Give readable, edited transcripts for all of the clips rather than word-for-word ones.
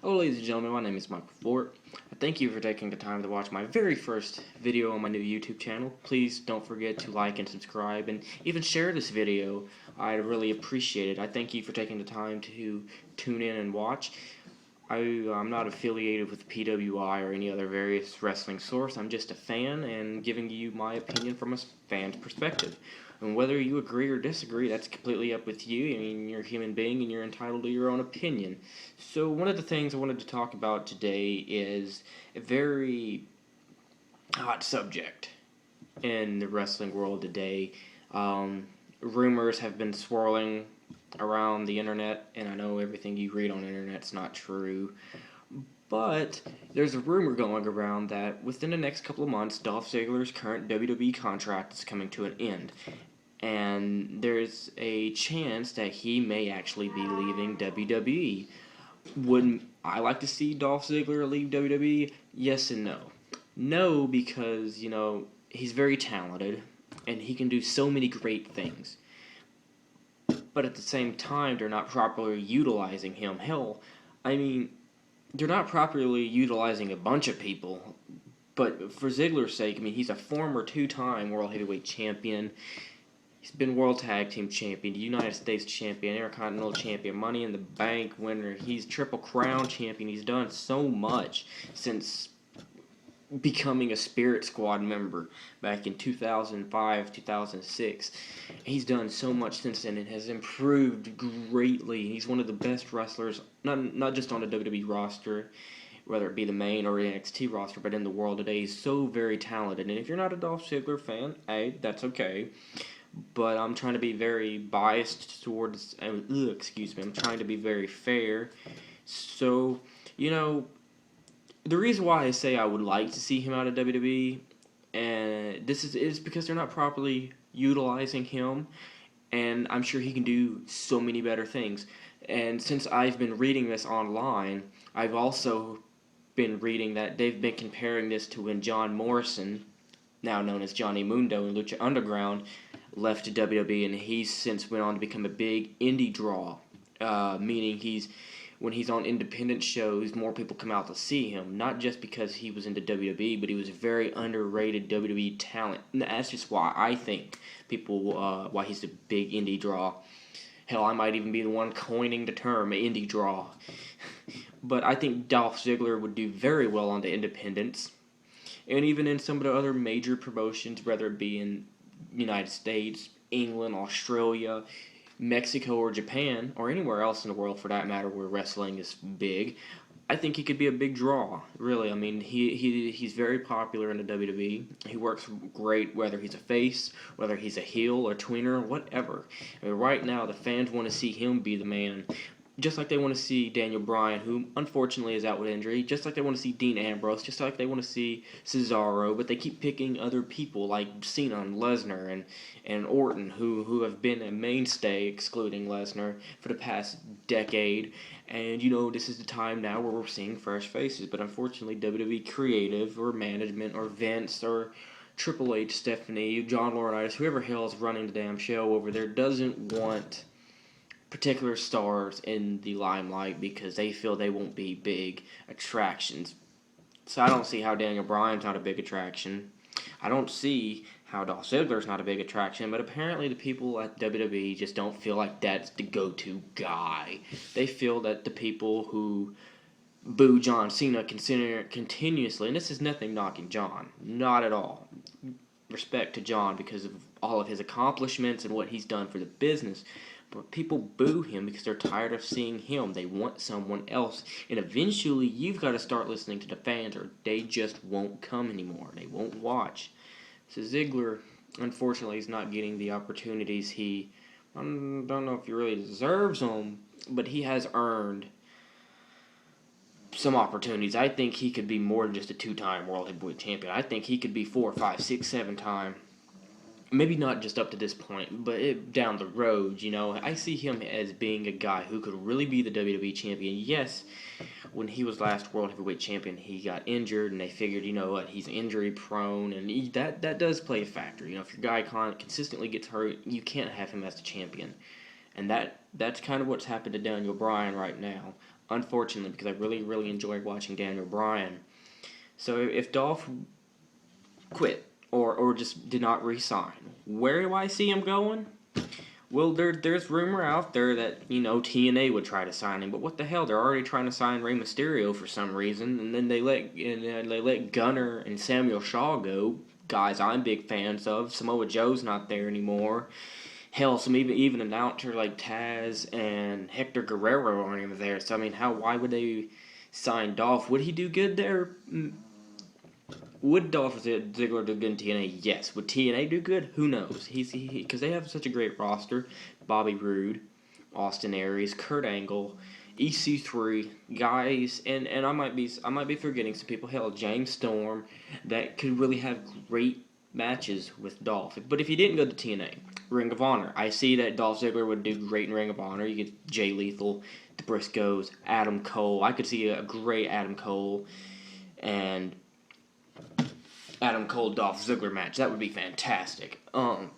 Hello ladies and gentlemen, my name is Michael Fort. Thank you for taking the time to watch my very first video on my new YouTube channel. Please don't forget to like and subscribe and even share this video. I'd really appreciate it. I thank you for taking the time to tune in and watch. I'm not affiliated with PWI or any other various wrestling source. I'm just a fan and giving you my opinion from a fan's perspective. And whether you agree or disagree, that's completely up with you. I mean, you're a human being and you're entitled to your own opinion. So one of the things I wanted to talk about today is a very hot subject in the wrestling world today. Rumors have been swirling around the internet, and I know everything you read on the internet's not true, but there's a rumor going around that within the next couple of months, Dolph Ziggler's current WWE contract is coming to an end, and there's a chance that he may actually be leaving WWE. Would I like to see Dolph Ziggler leave WWE? Yes and no. No, because, he's very talented, and he can do so many great things. But at the same time, they're not properly utilizing him. Hell, they're not properly utilizing a bunch of people. But for Ziggler's sake, he's a former two-time World Heavyweight Champion. He's been World Tag Team Champion, United States Champion, Intercontinental Champion, Money in the Bank winner. He's Triple Crown Champion. He's done so much since becoming a Spirit Squad member back in 2005, 2006. He's done so much since then and has improved greatly. He's one of the best wrestlers, not just on the WWE roster, whether it be the main or NXT roster, but in the world today. He's so very talented. And if you're not a Dolph Ziggler fan, hey, that's okay. But I'm trying to be very biased towards, I'm trying to be very fair. So, the reason why I say I would like to see him out of WWE, and this is because they're not properly utilizing him, and I'm sure he can do so many better things. And since I've been reading this online, I've also been reading that they've been comparing this to when John Morrison, now known as Johnny Mundo in Lucha Underground, left WWE, and he's since went on to become a big indie draw, meaning when he's on independent shows, more people come out to see him, not just because he was into WWE, but he was a very underrated WWE talent. And that's just why I think why he's a big indie draw. Hell, I might even be the one coining the term indie draw. But I think Dolph Ziggler would do very well on the independents, and even in some of the other major promotions, whether it be in United States, England, Australia, Mexico, or Japan, or anywhere else in the world for that matter where wrestling is big. I think he could be a big draw, really. He's very popular in the WWE. He works great whether he's a face, whether he's a heel or tweener, whatever. Right now, the fans want to see him be the man. Just like they want to see Daniel Bryan, who unfortunately is out with injury. Just like they want to see Dean Ambrose. Just like they want to see Cesaro. But they keep picking other people like Cena and Lesnar and Orton, who have been a mainstay, excluding Lesnar, for the past decade. And, this is the time now where we're seeing fresh faces. But unfortunately, WWE creative or management or Vince or Triple H, Stephanie, John Laurinaitis, whoever hell is running the damn show over there doesn't want particular stars in the limelight because they feel they won't be big attractions. So I don't see how Daniel Bryan's not a big attraction. I don't see how Dolph Ziggler's not a big attraction, but apparently the people at WWE just don't feel like that's the go-to guy. They feel that the people who boo John Cena continuously, and this is nothing knocking John, not at all. Respect to John because of all of his accomplishments and what he's done for the business. But people boo him because they're tired of seeing him. They want someone else. And eventually, you've got to start listening to the fans or they just won't come anymore. They won't watch. So Ziggler, unfortunately, is not getting the opportunities I don't know if he really deserves them, but he has earned some opportunities. I think he could be more than just a two-time World Heavyweight Champion. I think he could be 4, 5, 6, 7-time. Maybe not just up to this point, but down the road, I see him as being a guy who could really be the WWE Champion. Yes, when he was last World Heavyweight Champion, he got injured, and they figured, he's injury prone, and that does play a factor. If your guy consistently gets hurt, you can't have him as the champion. And that's kind of what's happened to Daniel Bryan right now. unfortunately, because I really, really enjoyed watching Daniel Bryan. So if Dolph quit or just did not resign, where do I see him going? Well, there's rumor out there that, TNA would try to sign him, but what the hell? They're already trying to sign Rey Mysterio for some reason, and then they let Gunner and Samuel Shaw go, guys I'm big fans of. Samoa Joe's not there anymore. Hell, some even announcer like Taz and Hector Guerrero aren't even there. So I mean, why would they sign Dolph? Would he do good there? Would Dolph Ziggler do good in TNA? Yes. Would TNA do good? Who knows? Because they have such a great roster. Bobby Roode, Austin Aries, Kurt Angle, EC3 guys, and I might be forgetting some people. Hell, James Storm, that could really have great matches with Dolph. But if he didn't go to TNA, Ring of Honor, I see that Dolph Ziggler would do great in Ring of Honor. You get Jay Lethal, the Briscoes, Adam Cole. I could see a great Adam Cole and Adam Cole Dolph Ziggler match. That would be fantastic. Or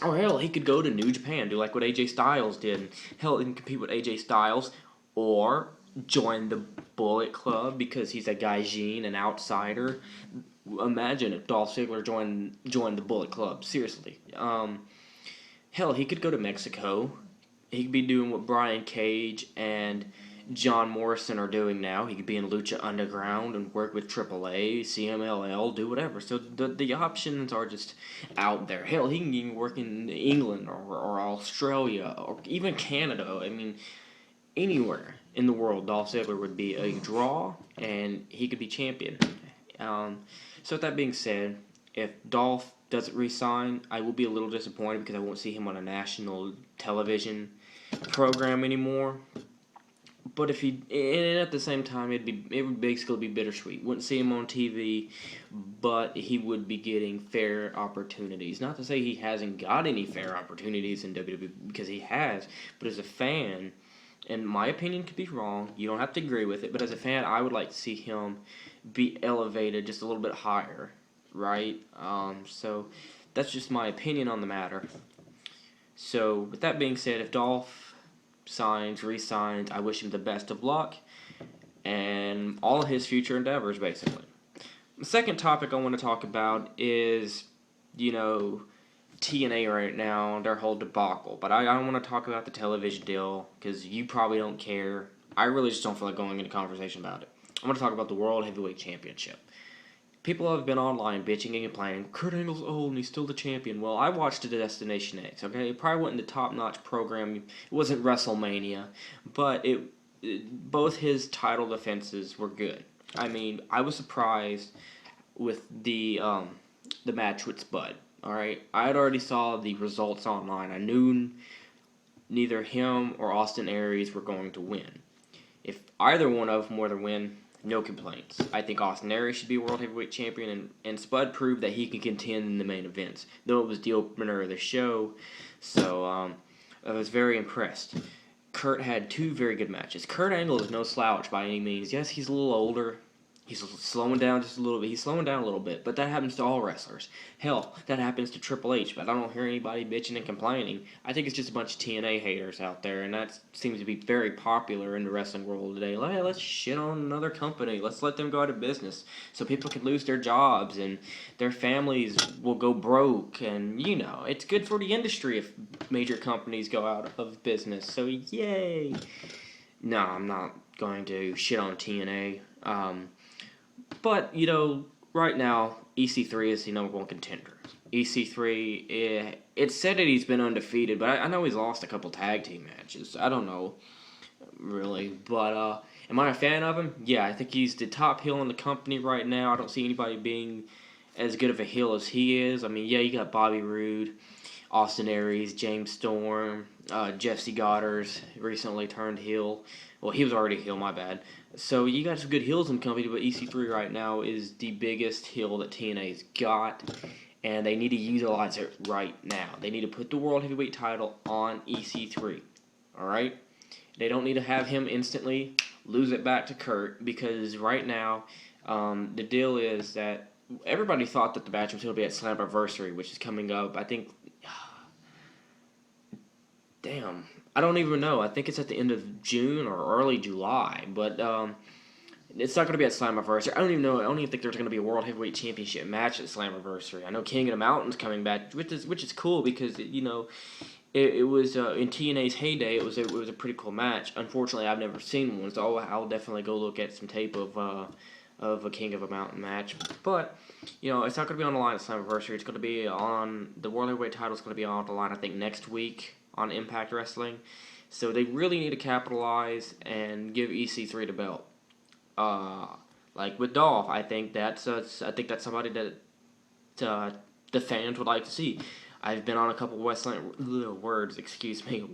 hell, he could go to New Japan, do like what AJ Styles did. Hell, he can compete with AJ Styles, or join the Bullet Club because he's a gaijin, an outsider. Imagine if Dolph Ziggler joined the Bullet Club. Seriously. Hell, he could go to Mexico. He could be doing what Brian Cage and John Morrison are doing now. He could be in Lucha Underground and work with AAA, CMLL, do whatever. So the options are just out there. Hell, he can even work in England or Australia or even Canada. I mean, anywhere in the world, Dolph Ziggler would be a draw, and he could be champion. So with that being said, if Dolph doesn't re-sign, I will be a little disappointed because I won't see him on a national television program anymore. But if he, and at the same time, it would basically be bittersweet. Wouldn't see him on TV, but he would be getting fair opportunities. Not to say he hasn't got any fair opportunities in WWE, because he has. But as a fan, and my opinion could be wrong, you don't have to agree with it, but as a fan, I would like to see him be elevated just a little bit higher, right? So that's just my opinion on the matter. So with that being said, if Dolph resigns, I wish him the best of luck and all of his future endeavors, basically. The second topic I want to talk about is, TNA right now, their whole debacle. But I don't want to talk about the television deal because you probably don't care. I really just don't feel like going into conversation about it. I want to talk about the World Heavyweight Championship. People have been online bitching and complaining, Kurt Angle's old and he's still the champion. Well, I watched it at Destination X, okay? It probably wasn't the top-notch program. It wasn't WrestleMania. But both his title defenses were good. I mean, I was surprised with the match with Spud, alright? I had already saw the results online. I knew neither him or Austin Aries were going to win. If either one of them were to win, no complaints. I think Austin Aries should be World Heavyweight Champion, and Spud proved that he can contend in the main events, though it was the opener of the show, so I was very impressed. Kurt had two very good matches. Kurt Angle is no slouch by any means. Yes, he's a little older. He's slowing down just a little bit. He's slowing down a little bit, but that happens to all wrestlers. Hell, that happens to Triple H, but I don't hear anybody bitching and complaining. I think it's just a bunch of TNA haters out there, and that seems to be very popular in the wrestling world today. Like, hey, let's shit on another company. Let's let them go out of business so people can lose their jobs and their families will go broke. And, it's good for the industry if major companies go out of business. So, yay. No, I'm not going to shit on TNA. But, right now, EC3 is the number one contender. EC3, it's said that he's been undefeated, but I know he's lost a couple tag team matches. I don't know, really. But, am I a fan of him? Yeah, I think he's the top heel in the company right now. I don't see anybody being as good of a heel as he is. I mean, yeah, you got Bobby Roode, Austin Aries, James Storm, Jesse Goddard's recently turned heel. Well, he was already a heel, my bad. So you got some good heels in the company, but EC3 right now is the biggest heel that TNA's got, and they need to utilize it right now. They need to put the World Heavyweight title on EC3, alright? They don't need to have him instantly lose it back to Kurt, because right now, the deal is that everybody thought that the match was going to be at Slammiversary, which is coming up, I think, I don't even know. I think it's at the end of June or early July, but it's not going to be at Slammiversary. I don't even know. I don't even think there's going to be a World Heavyweight Championship match at Slammiversary. I know King of the Mountain's coming back, which is cool because it was in TNA's heyday. It was a pretty cool match. Unfortunately, I've never seen one, so I'll definitely go look at some tape of a King of a Mountain match. But it's not going to be on the line at Slammiversary. It's going to be on the World Heavyweight title. Is going to be on the line, I think, next week on Impact Wrestling. So they really need to capitalize and give EC3 the belt. Like with Dolph, I think that's somebody that the fans would like to see. I've been on a couple wrestling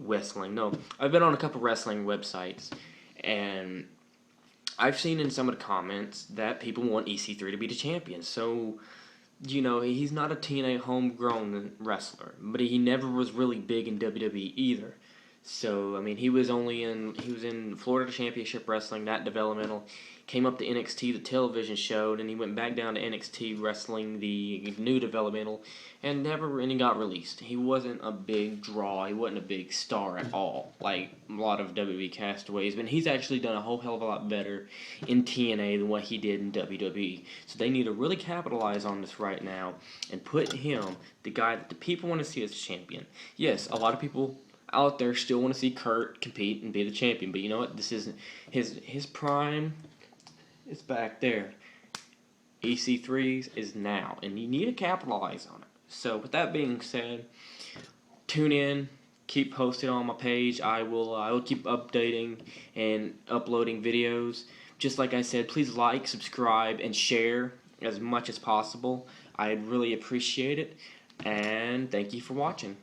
wrestling. No, I've been on a couple wrestling websites, and I've seen in some of the comments that people want EC3 to be the champion. So, he's not a TNA homegrown wrestler, but he never was really big in WWE either. So, I mean, he was in Florida Championship Wrestling, that developmental, came up to NXT, the television show, then he went back down to NXT Wrestling, the new developmental, and he got released. He wasn't a big draw, he wasn't a big star at all, like a lot of WWE castaways, but he's actually done a whole hell of a lot better in TNA than what he did in WWE. So they need to really capitalize on this right now, and put him, the guy that the people want to see as champion. Yes, a lot of people out there still want to see Kurt compete and be the champion, but you know what? This isn't his prime. It's back there. EC3's is now, and you need to capitalize on it. So with that being said, tune in, keep posted on my page. I will keep updating and uploading videos. Just like I said, please like, subscribe, and share as much as possible. I'd really appreciate it, and thank you for watching.